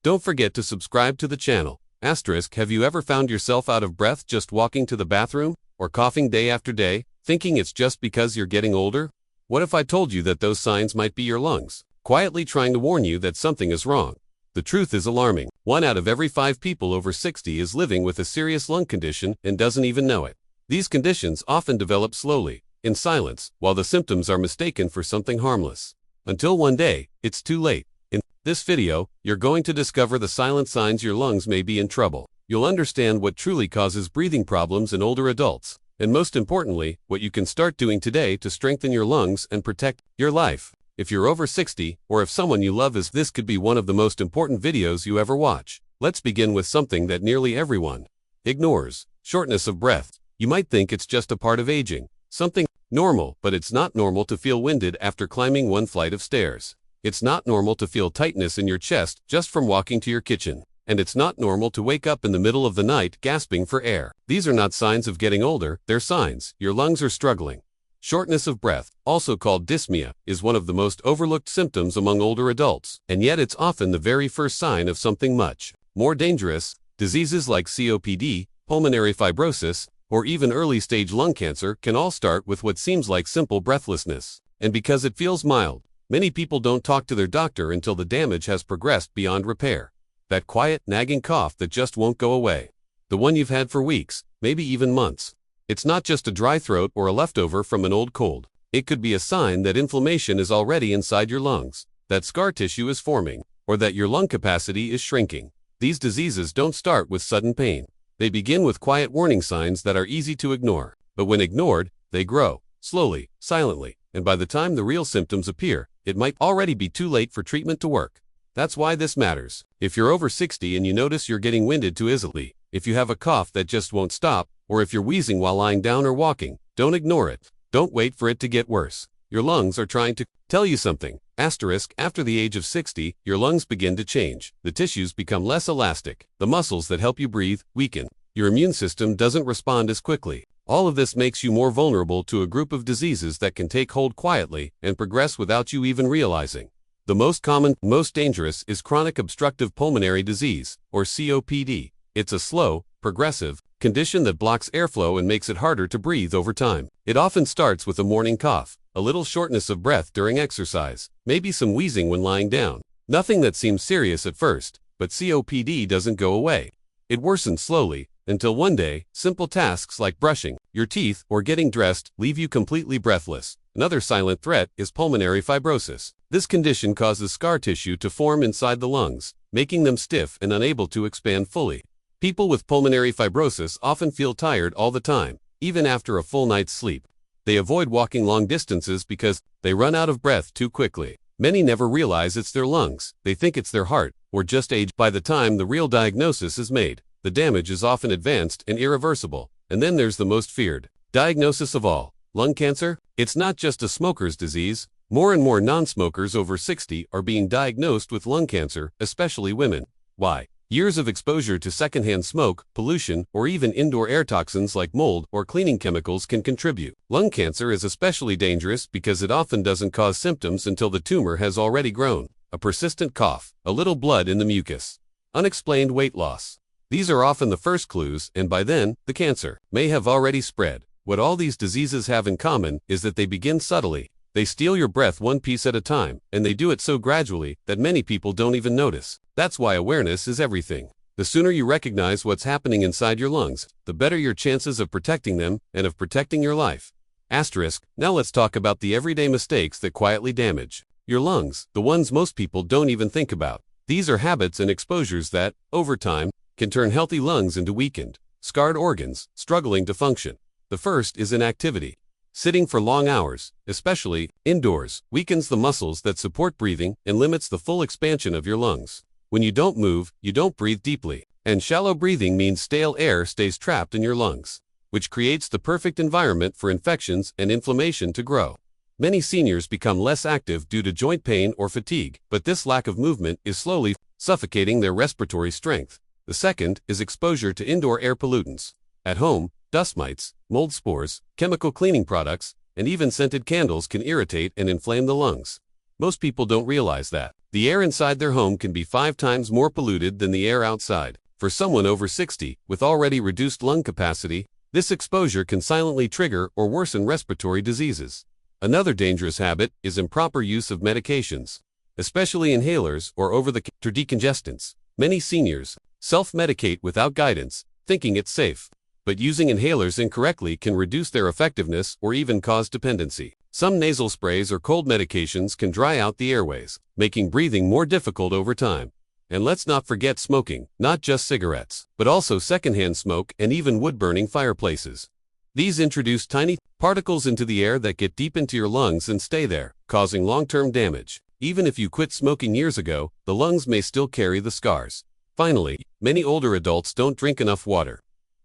Don't forget to subscribe to the channel. Asterisk, have you ever found yourself out of breath just walking to the bathroom, or coughing day after day, thinking it's just because you're getting older? What if I told you that those signs might be your lungs, quietly trying to warn you that something is wrong? The truth is alarming. 1 out of every 5 people over 60 is living with a serious lung condition and doesn't even know it. These conditions often develop slowly, in silence, while the symptoms are mistaken for something harmless. Until one day, it's too late. In this video, you're going to discover the silent signs your lungs may be in trouble. You'll understand what truly causes breathing problems in older adults, and most importantly, what you can start doing today to strengthen your lungs and protect your life. If you're over 60, or if someone you love is, this could be one of the most important videos you ever watch. Let's begin with something that nearly everyone ignores: shortness of breath. You might think it's just a part of aging, something normal, but it's not normal to feel winded after climbing one flight of stairs. It's not normal to feel tightness in your chest just from walking to your kitchen. And it's not normal to wake up in the middle of the night gasping for air. These are not signs of getting older, they're signs your lungs are struggling. Shortness of breath, also called dyspnea, is one of the most overlooked symptoms among older adults, and yet it's often the very first sign of something much more dangerous. Diseases like COPD, pulmonary fibrosis, or even early-stage lung cancer can all start with what seems like simple breathlessness. And because it feels mild, many people don't talk to their doctor until the damage has progressed beyond repair. That quiet, nagging cough that just won't go away. The one you've had for weeks, maybe even months. It's not just a dry throat or a leftover from an old cold. It could be a sign that inflammation is already inside your lungs, that scar tissue is forming, or that your lung capacity is shrinking. These diseases don't start with sudden pain. They begin with quiet warning signs that are easy to ignore. But when ignored, they grow, slowly, silently, and by the time the real symptoms appear, it might already be too late for treatment to work. That's why this matters. If you're over 60 and you notice you're getting winded too easily, if you have a cough that just won't stop, or if you're wheezing while lying down or walking, don't ignore it. Don't wait for it to get worse. Your lungs are trying to tell you something. Asterisk, after the age of 60, your lungs begin to change. The tissues become less elastic. The muscles that help you breathe weaken. Your immune system doesn't respond as quickly. All of this makes you more vulnerable to a group of diseases that can take hold quietly and progress without you even realizing. The most common, most dangerous is chronic obstructive pulmonary disease, or COPD. It's a slow, progressive condition that blocks airflow and makes it harder to breathe over time. It often starts with a morning cough, a little shortness of breath during exercise, maybe some wheezing when lying down. Nothing that seems serious at first, but COPD doesn't go away. It worsens slowly, until one day, simple tasks like brushing your teeth or getting dressed leave you completely breathless. Another silent threat is pulmonary fibrosis. This condition causes scar tissue to form inside the lungs, making them stiff and unable to expand fully. People with pulmonary fibrosis often feel tired all the time, even after a full night's sleep. They avoid walking long distances because they run out of breath too quickly. Many never realize it's their lungs. They think it's their heart, or just age. By the time the real diagnosis is made, the damage is often advanced and irreversible. And then there's the most feared diagnosis of all: lung cancer. It's not just a smoker's disease. More and more non-smokers over 60 are being diagnosed with lung cancer, especially women. Why? Years of exposure to secondhand smoke, pollution, or even indoor air toxins like mold or cleaning chemicals can contribute. Lung cancer is especially dangerous because it often doesn't cause symptoms until the tumor has already grown. A persistent cough, a little blood in the mucus, unexplained weight loss. These are often the first clues, and by then, the cancer may have already spread. What all these diseases have in common is that they begin subtly. They steal your breath one piece at a time, and they do it so gradually that many people don't even notice. That's why awareness is everything. The sooner you recognize what's happening inside your lungs, the better your chances of protecting them and of protecting your life. Asterisk, now let's talk about the everyday mistakes that quietly damage your lungs, the ones most people don't even think about. These are habits and exposures that, over time, can turn healthy lungs into weakened, scarred organs, struggling to function. The first is inactivity. Sitting for long hours, especially indoors, weakens the muscles that support breathing and limits the full expansion of your lungs. When you don't move, you don't breathe deeply. And shallow breathing means stale air stays trapped in your lungs, which creates the perfect environment for infections and inflammation to grow. Many seniors become less active due to joint pain or fatigue, but this lack of movement is slowly suffocating their respiratory strength. The second is exposure to indoor air pollutants. At home, dust mites, mold spores, chemical cleaning products, and even scented candles can irritate and inflame the lungs. Most people don't realize that the air inside their home can be 5 times more polluted than the air outside. For someone over 60 with already reduced lung capacity, this exposure can silently trigger or worsen respiratory diseases. Another dangerous habit is improper use of medications, especially inhalers or over-the-counter decongestants. Many seniors self-medicate without guidance, thinking it's safe. But using inhalers incorrectly can reduce their effectiveness or even cause dependency. Some nasal sprays or cold medications can dry out the airways, making breathing more difficult over time. And let's not forget smoking, not just cigarettes, but also secondhand smoke and even wood-burning fireplaces. These introduce tiny particles into the air that get deep into your lungs and stay there, causing long-term damage. Even if you quit smoking years ago, the lungs may still carry the scars. Finally, many older adults don't drink enough water.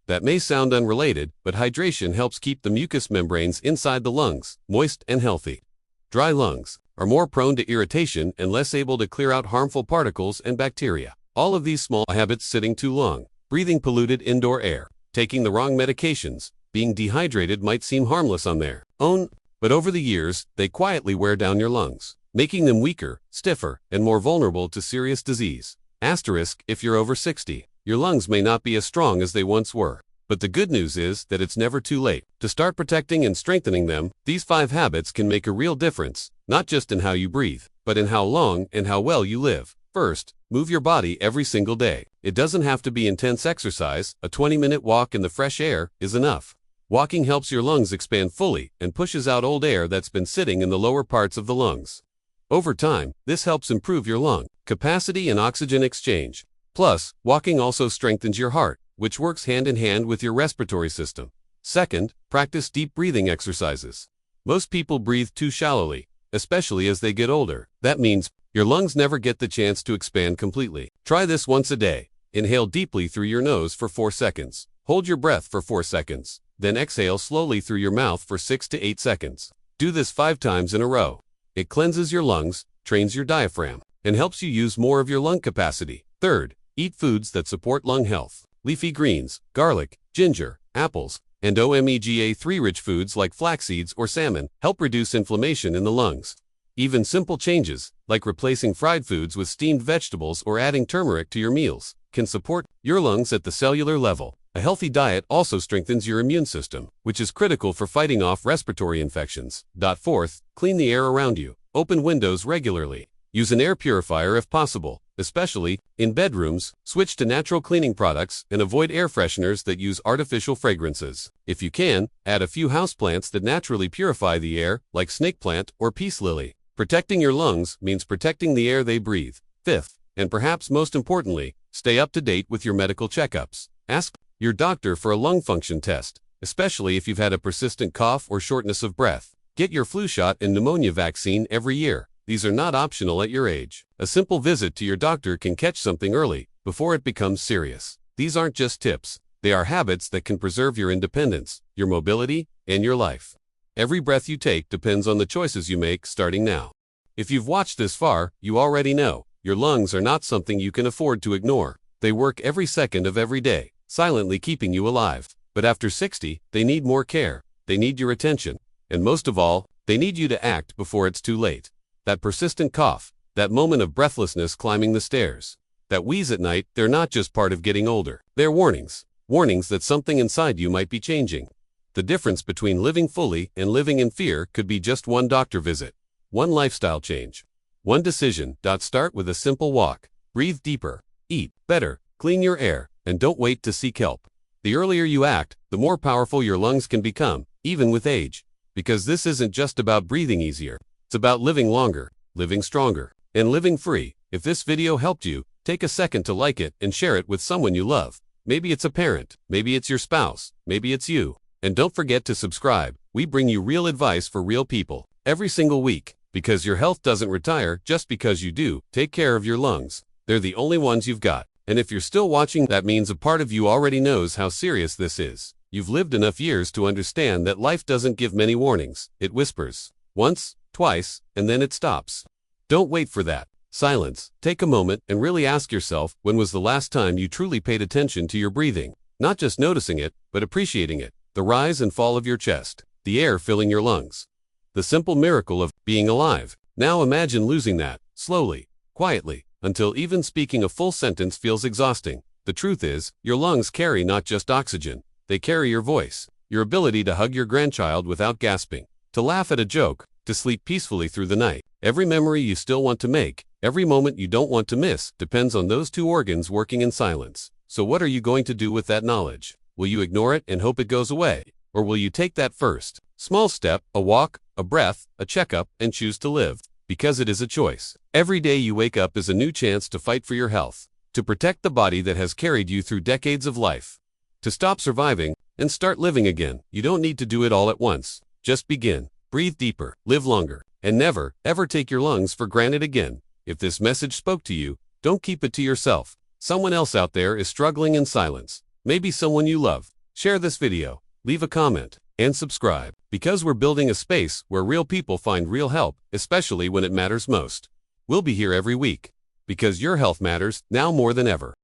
That may sound unrelated, but hydration helps keep the mucous membranes inside the lungs moist and healthy. Dry lungs are more prone to irritation and less able to clear out harmful particles and bacteria. All of these small habits, sitting too long, breathing polluted indoor air, taking the wrong medications, being dehydrated, might seem harmless on their own, but over the years, they quietly wear down your lungs, making them weaker, stiffer, and more vulnerable to serious disease. Asterisk, if you're over 60, your lungs may not be as strong as they once were. But the good news is that it's never too late to start protecting and strengthening them. These 5 habits can make a real difference, not just in how you breathe, but in how long and how well you live. First, move your body every single day. It doesn't have to be intense exercise. A 20-minute walk in the fresh air is enough. Walking helps your lungs expand fully and pushes out old air that's been sitting in the lower parts of the lungs. Over time, this helps improve your lung capacity and oxygen exchange. Plus, walking also strengthens your heart, which works hand in hand with your respiratory system. Second, practice deep breathing exercises. Most people breathe too shallowly, especially as they get older. That means your lungs never get the chance to expand completely. Try this once a day. Inhale deeply through your nose for 4 seconds. Hold your breath for 4 seconds. Then exhale slowly through your mouth for 6 to 8 seconds. Do this 5 times in a row. It cleanses your lungs, trains your diaphragm, and helps you use more of your lung capacity. Third, eat foods that support lung health. Leafy greens, garlic, ginger, apples, and omega-3-rich foods like flax seeds or salmon help reduce inflammation in the lungs. Even simple changes, like replacing fried foods with steamed vegetables or adding turmeric to your meals, can support your lungs at the cellular level. A healthy diet also strengthens your immune system, which is critical for fighting off respiratory infections. Fourth, clean the air around you. Open windows regularly. Use an air purifier if possible, especially in bedrooms. Switch to natural cleaning products and avoid air fresheners that use artificial fragrances. If you can, add a few houseplants that naturally purify the air, like snake plant or peace lily. Protecting your lungs means protecting the air they breathe. Fifth, and perhaps most importantly, stay up to date with your medical checkups. Ask your doctor for a lung function test, especially if you've had a persistent cough or shortness of breath. Get your flu shot and pneumonia vaccine every year. These are not optional at your age. A simple visit to your doctor can catch something early, before it becomes serious. These aren't just tips. They are habits that can preserve your independence, your mobility, and your life. Every breath you take depends on the choices you make starting now. If you've watched this far, you already know, your lungs are not something you can afford to ignore. They work every second of every day, silently keeping you alive. But after 60, they need more care. They need your attention. And most of all, they need you to act before it's too late. That persistent cough, that moment of breathlessness climbing the stairs, that wheeze at night, they're not just part of getting older. They're warnings. Warnings that something inside you might be changing. The difference between living fully and living in fear could be just one doctor visit, one lifestyle change, one decision. Start with a simple walk. Breathe deeper, eat better, clean your air, and don't wait to seek help. The earlier you act, the more powerful your lungs can become, even with age. Because this isn't just about breathing easier. It's about living longer, living stronger, and living free. If this video helped you, take a second to like it and share it with someone you love. Maybe it's a parent, maybe it's your spouse, maybe it's you. And don't forget to subscribe. We bring you real advice for real people every single week. Because your health doesn't retire just because you do. Take care of your lungs. They're the only ones you've got. And if you're still watching, that means a part of you already knows how serious this is. You've lived enough years to understand that life doesn't give many warnings. It whispers. Once, twice, and then it stops. Don't wait for that silence. Take a moment and really ask yourself, when was the last time you truly paid attention to your breathing? Not just noticing it, but appreciating it. The rise and fall of your chest, the air filling your lungs, the simple miracle of being alive. Now imagine losing that, slowly, quietly, until even speaking a full sentence feels exhausting. The truth is, your lungs carry not just oxygen, they carry your voice, your ability to hug your grandchild without gasping, to laugh at a joke, to sleep peacefully through the night. Every memory you still want to make, every moment you don't want to miss, depends on those two organs working in silence. So what are you going to do with that knowledge? Will you ignore it and hope it goes away? Or will you take that first small step, a walk, a breath, a checkup, and choose to live? Because it is a choice. Every day you wake up is a new chance to fight for your health, to protect the body that has carried you through decades of life, to stop surviving and start living again. You don't need to do it all at once. Just begin. Breathe deeper, live longer, and never, ever take your lungs for granted again. If this message spoke to you, don't keep it to yourself. Someone else out there is struggling in silence. Maybe someone you love. Share this video, leave a comment, and subscribe. Because we're building a space where real people find real help, especially when it matters most. We'll be here every week. Because your health matters now more than ever.